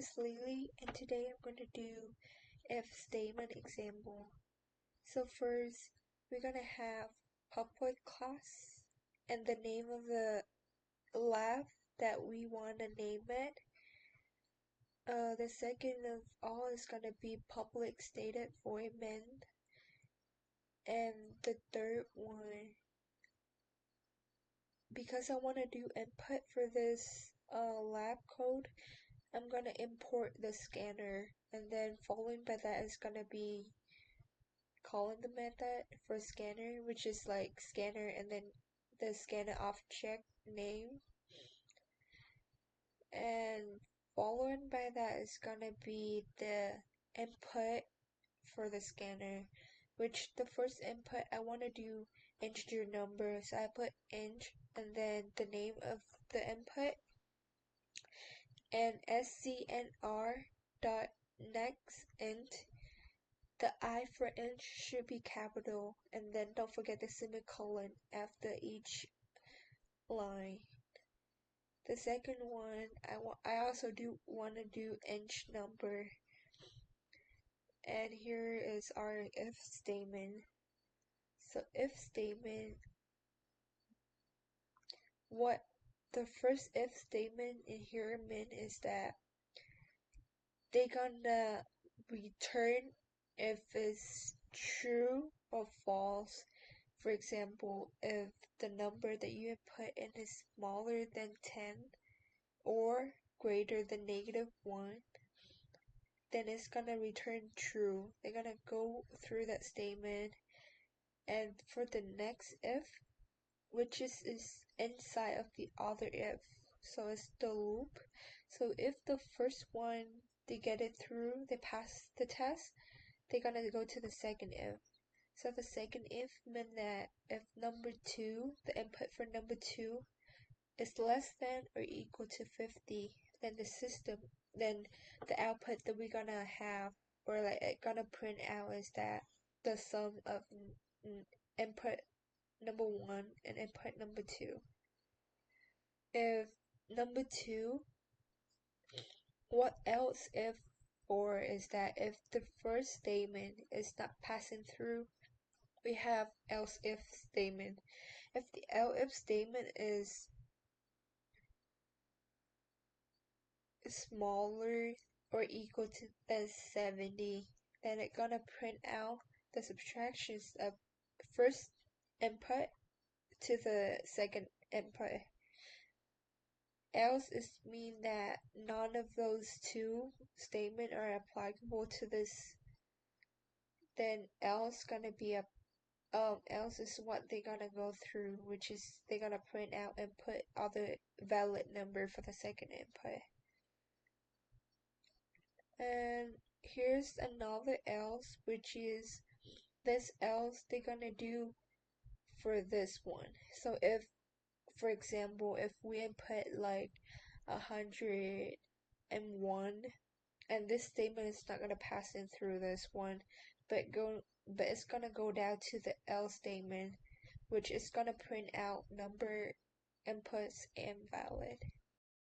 is Lily, and today I'm going to do if statement example. So first, we're going to have public class and the name of the lab that we want to name it. The second of all is going to be public stated voidment, and the third one, because I want to do input for this lab code, I'm gonna import the scanner, and then following by that is gonna be calling the method for scanner, which is like scanner and then the scanner object name, and following by that is gonna be the input for the scanner, which the first input I want to do integer number, so I put int and then the name of the input and scnr dot next int. The I for int should be capital, and then don't forget the semicolon after each line. The second one, I also want to do int number, and here is our if statement. So if statement, what the first if statement in here meant is that they gonna return if it's true or false. For example, if the number that you have put in is smaller than 10 or greater than -1, then it's gonna return true. They're gonna go through that statement, and for the next if, which is inside of the other if, so it's the loop. So if the first one, they get it through, they pass the test, they're gonna go to the second if. So the second if meant that if number 2, the input for number 2 is less than or equal to 50, then the output that we're gonna have, or like it gonna print out, is that the sum of input number 1 and input number 2. If number 2, what else if for is that if the first statement is not passing through, we have else if statement. If the else if statement is smaller or equal to than 70, then it's gonna print out the subtractions of first input to the second input. Else is mean that none of those two statements are applicable to this. Then else gonna be a else is what they're gonna go through, which is they're gonna print out and put other valid number for the second input. And here's another else, which is this else they're gonna do for this one. So if, for example, if we input like 101, and this statement is not gonna pass in through this one, but it's gonna go down to the else statement, which is gonna print out number inputs invalid.